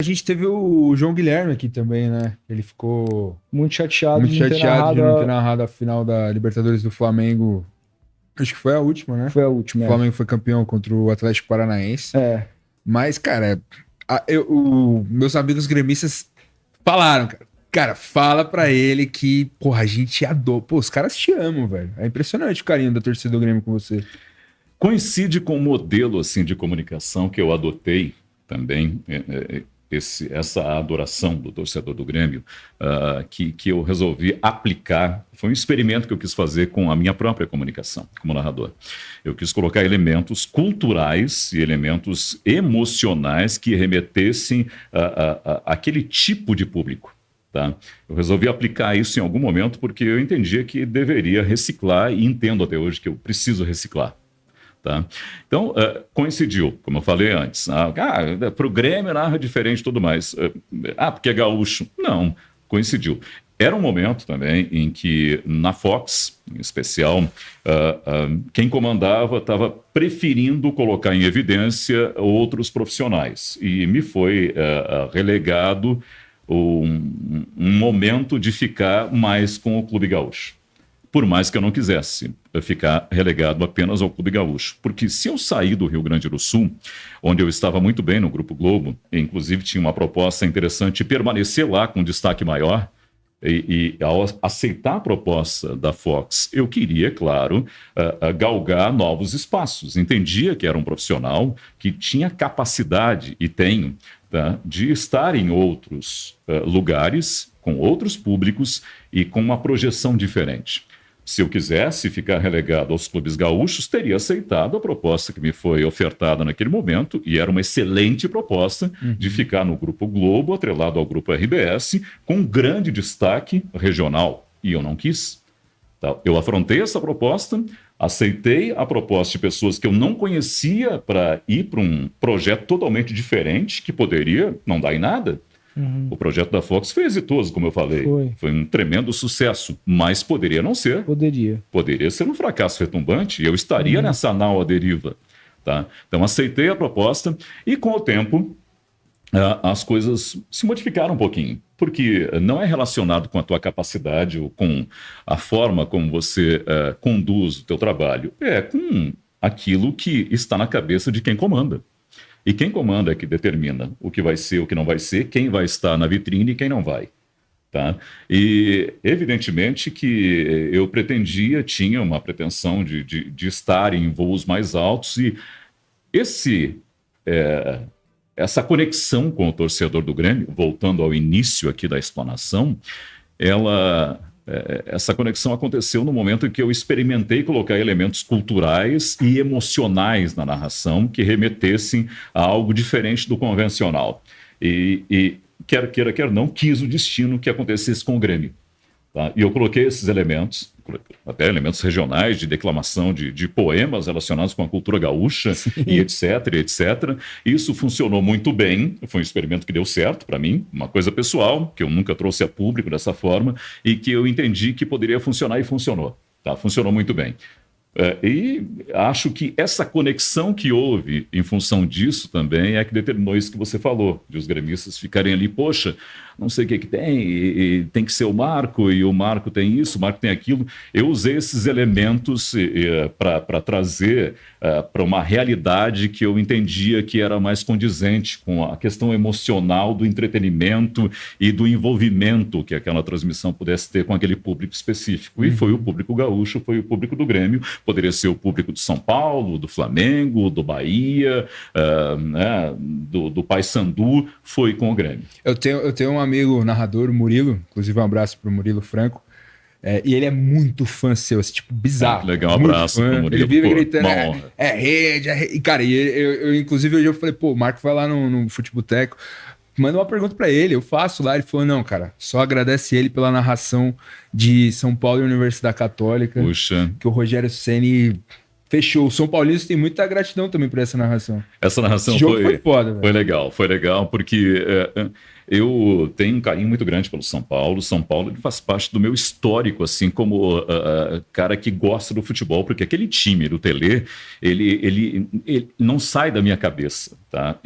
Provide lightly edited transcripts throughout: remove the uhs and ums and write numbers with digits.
A gente teve o João Guilherme aqui também, né? Ele ficou Muito chateado muito de não ter chateado de narrado. não ter narrado a final da Libertadores do Flamengo. Acho que foi a última, né? Foi a última. O Flamengo foi campeão contra o Atlético Paranaense. É. Mas, cara, meus amigos gremistas falaram, cara. Cara, fala pra ele que, porra, a gente adora. Pô, os caras te amam, velho. É impressionante o carinho da torcida do Grêmio com você. Coincide com o modelo assim, de comunicação que eu adotei também, essa adoração do torcedor do Grêmio, que eu resolvi aplicar. Foi um experimento que eu quis fazer com a minha própria comunicação como narrador. Eu quis colocar elementos culturais e elementos emocionais que remetessem àquele tipo de público. Tá? Eu resolvi aplicar isso em algum momento porque eu entendia que deveria reciclar e entendo até hoje que eu preciso reciclar. Tá? Então, coincidiu, como eu falei antes. Para o Grêmio narra diferente e tudo mais. Porque é gaúcho. Não, coincidiu. Era um momento também em que, na Fox, em especial, quem comandava estava preferindo colocar em evidência outros profissionais. E me foi relegado um momento de ficar mais com o Clube Gaúcho. Por mais que eu não quisesse ficar relegado apenas ao Clube Gaúcho. Porque se eu sair do Rio Grande do Sul, onde eu estava muito bem no Grupo Globo, e inclusive tinha uma proposta interessante de permanecer lá com destaque maior, e ao aceitar a proposta da Fox, eu queria, claro, galgar novos espaços. Entendia que era um profissional que tinha capacidade, e tenho, tá, de estar em outros lugares, com outros públicos e com uma projeção diferente. Se eu quisesse ficar relegado aos clubes gaúchos, teria aceitado a proposta que me foi ofertada naquele momento, e era uma excelente proposta de ficar no Grupo Globo, atrelado ao Grupo RBS, com um grande destaque regional. E eu não quis. Tá? Eu afrontei essa proposta, aceitei a proposta de pessoas que eu não conhecia para ir para um projeto totalmente diferente, que poderia não dar em nada. O projeto da Fox foi exitoso, como eu falei. Foi um tremendo sucesso, mas poderia não ser. Poderia ser um fracasso retumbante e eu estaria nessa nau à deriva. Tá? Então, aceitei a proposta e, com o tempo, as coisas se modificaram um pouquinho. Porque não é relacionado com a tua capacidade ou com a forma como você conduz o teu trabalho. É com aquilo que está na cabeça de quem comanda. E quem comanda é que determina o que vai ser, o que não vai ser, quem vai estar na vitrine e quem não vai. Tá? E, evidentemente, que eu tinha uma pretensão de estar em voos mais altos, e essa conexão com o torcedor do Grêmio, voltando ao início aqui da explanação, essa conexão aconteceu no momento em que eu experimentei colocar elementos culturais e emocionais na narração que remetessem a algo diferente do convencional. E quer não, quis o destino que acontecesse com o Grêmio. Tá? E eu coloquei esses elementos, até elementos regionais, de declamação de poemas relacionados com a cultura gaúcha, e etc, etc. Isso funcionou muito bem, foi um experimento que deu certo para mim, uma coisa pessoal, que eu nunca trouxe a público dessa forma, e que eu entendi que poderia funcionar, e funcionou. Tá? Funcionou muito bem. E acho que essa conexão que houve em função disso também é que determinou isso que você falou, de os gremistas ficarem ali, poxa, não sei o que tem, e tem que ser o Marco, e o Marco tem isso, o Marco tem aquilo. Eu usei esses elementos para trazer para uma realidade que eu entendia que era mais condizente com a questão emocional do entretenimento e do envolvimento que aquela transmissão pudesse ter com aquele público específico. E foi o público gaúcho, foi o público do Grêmio, poderia ser o público do São Paulo, do Flamengo, do Bahia, do Paysandu, foi com o Grêmio. Eu tenho um amigo narrador, o Murilo, inclusive um abraço pro Murilo Franco, e ele é muito fã seu, assim, tipo, bizarro. Legal, um abraço pro Murilo. Ele vive gritando, rede, E, cara, inclusive hoje eu falei, pô, o Marco vai lá no Futeboteco, manda uma pergunta pra ele, eu faço lá. Ele falou, não, cara, só agradece ele pela narração de São Paulo e Universidade Católica. Puxa. Que o Rogério Ceni fechou. O São Paulino tem muita gratidão também por essa narração. Essa narração foi foda, velho. Foi legal, porque eu tenho um carinho muito grande pelo São Paulo. São Paulo, ele faz parte do meu histórico, assim, como cara que gosta do futebol, porque aquele time do Telê, ele não sai da minha cabeça. Tá?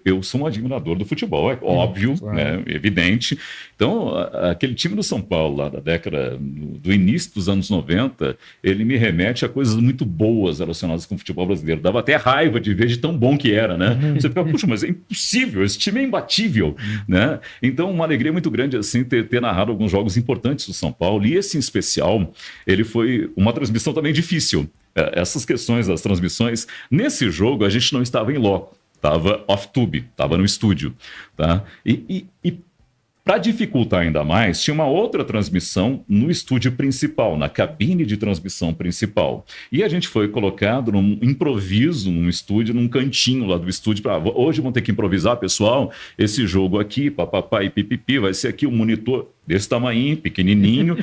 Eu sou um admirador do futebol, é óbvio, claro. né? Evidente. Então, aquele time do São Paulo, lá da década, do início dos anos 90, ele me remete a coisas muito boas relacionadas com o futebol brasileiro. Dava até raiva de ver de tão bom que era, né? Você fica, puxa, mas é impossível, esse time é imbatível, né? Então, uma alegria muito grande, assim, ter narrado alguns jogos importantes do São Paulo, e esse em especial, ele foi uma transmissão também difícil. Essas questões das transmissões, nesse jogo a gente não estava em loco. Estava off-tube, estava no estúdio. Tá? E para dificultar ainda mais, tinha uma outra transmissão no estúdio principal, na cabine de transmissão principal. E a gente foi colocado num improviso, num estúdio, num cantinho lá do estúdio. Hoje vão ter que improvisar, pessoal, esse jogo aqui, papapá e pipipi, vai ser aqui um monitor desse tamanho, pequenininho,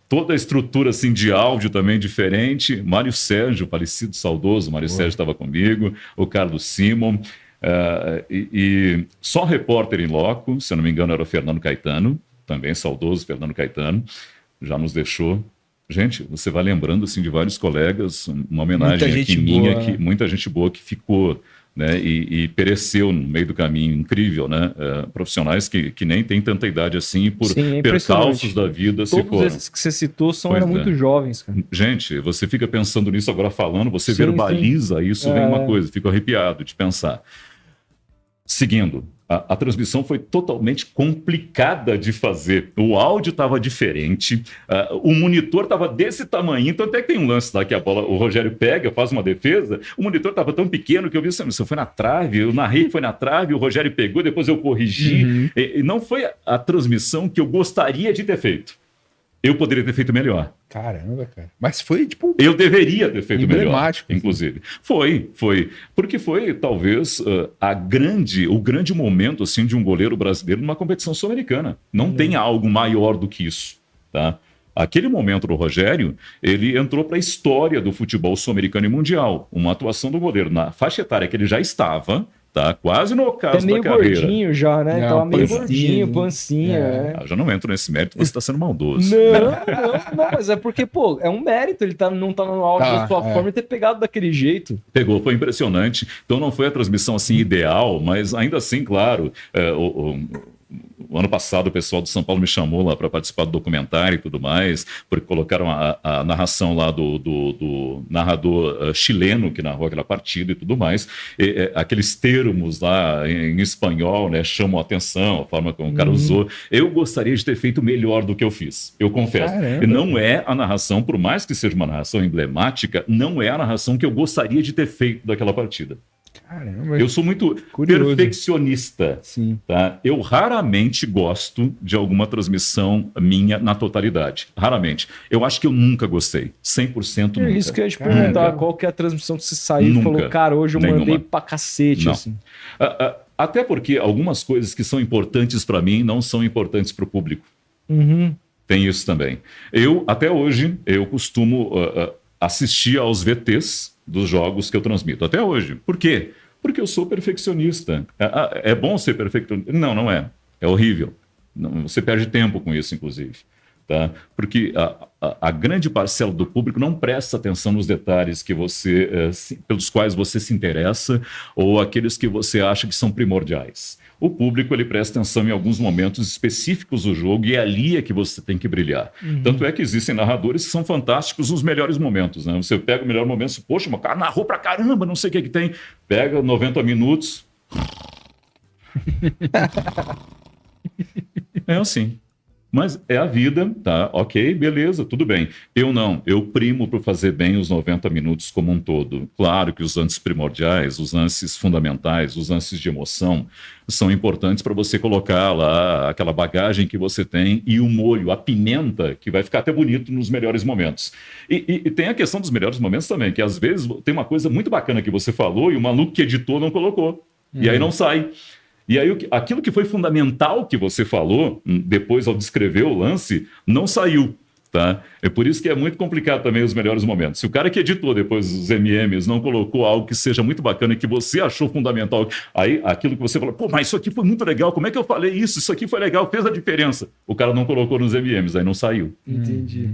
toda a estrutura assim, de áudio também diferente. Mário Sérgio, falecido, saudoso, Mário Sérgio estava comigo, o Carlos Simon, e só repórter em loco, se eu não me engano era o Fernando Caetano, também saudoso Fernando Caetano, já nos deixou. Gente, você vai lembrando assim, de vários colegas, uma homenagem aqui minha, que muita gente boa que ficou... Né, e pereceu no meio do caminho, incrível, né? Profissionais que nem têm tanta idade assim, por percalços da vida se foram. Todos esses que você citou eram muito jovens, cara. Gente, você fica pensando nisso agora falando, você verbaliza isso, vem uma coisa, fico arrepiado de pensar. Seguindo, a transmissão foi totalmente complicada de fazer. O áudio estava diferente, o monitor estava desse tamanho, então até que tem um lance lá que a bola, o Rogério pega, faz uma defesa, o monitor estava tão pequeno que eu vi assim, isso foi na trave, eu narrei, foi na trave, o Rogério pegou, depois eu corrigi, e não foi a transmissão que eu gostaria de ter feito. Eu poderia ter feito melhor. Caramba, cara. Mas foi, tipo... Eu deveria ter feito melhor, assim. inclusive. Foi. Porque foi, talvez, o grande momento assim, de um goleiro brasileiro numa competição sul-americana. Não tem algo maior do que isso, tá? Aquele momento do Rogério, ele entrou para a história do futebol sul-americano e mundial. Uma atuação do goleiro na faixa etária que ele já estava... Tá quase no ocaso da carreira. É meio gordinho já, né? Então, meio gordinho, pancinha. Eu já não entro nesse mérito, você está sendo maldoso. Não, mas é porque, pô, é um mérito ele não tá no auge da sua forma e ter pegado daquele jeito. Pegou, foi impressionante. Então não foi a transmissão assim ideal, mas ainda assim, claro, o ano passado o pessoal do São Paulo me chamou lá para participar do documentário e tudo mais, porque colocaram a narração lá do narrador chileno que narrou aquela partida e tudo mais. Aqueles termos lá em espanhol, né, chamam a atenção, a forma como o cara usou. Eu gostaria de ter feito melhor do que eu fiz, eu confesso. Caramba. Não é a narração, por mais que seja uma narração emblemática, não é a narração que eu gostaria de ter feito daquela partida. Caramba. Eu sou muito perfeccionista. Sim. Tá? Eu raramente gosto de alguma transmissão minha na totalidade. Raramente. Eu acho que eu nunca gostei. 100% nunca. É isso que eu ia te perguntar. Qual que é a transmissão que você saiu e falou, cara, hoje eu mandei pra cacete. Assim. Até porque algumas coisas que são importantes para mim não são importantes para o público. Tem isso também. Até hoje, eu costumo assistir aos VTs dos jogos que eu transmito. Até hoje. Por quê? Porque eu sou perfeccionista. É bom ser perfeccionista? Não, não é. É horrível. Você perde tempo com isso, inclusive. Tá? Porque a grande parcela do público não presta atenção nos detalhes que pelos quais você se interessa ou aqueles que você acha que são primordiais. O público ele presta atenção em alguns momentos específicos do jogo e é ali que você tem que brilhar. Tanto é que existem narradores que são fantásticos nos melhores momentos. Né? Você pega o melhor momento e poxa, o cara narrou pra caramba, não sei o que tem. Pega 90 minutos. É assim. Mas é a vida, tá? Ok, beleza, tudo bem. Eu primo para fazer bem os 90 minutos como um todo. Claro que os lances primordiais, os lances fundamentais, os lances de emoção são importantes para você colocar lá aquela bagagem que você tem e o molho, a pimenta, que vai ficar até bonito nos melhores momentos. E tem a questão dos melhores momentos também, que às vezes tem uma coisa muito bacana que você falou e o maluco que editou não colocou. E aí não sai. E aí aquilo que foi fundamental que você falou, depois ao descrever o lance, não saiu. Tá? É por isso que é muito complicado também os melhores momentos. Se o cara que editou depois os MMs não colocou algo que seja muito bacana e que você achou fundamental, aí aquilo que você falou, pô, mas isso aqui foi muito legal, como é que eu falei isso? Isso aqui foi legal, fez a diferença. O cara não colocou nos MMs, aí não saiu. Entendi.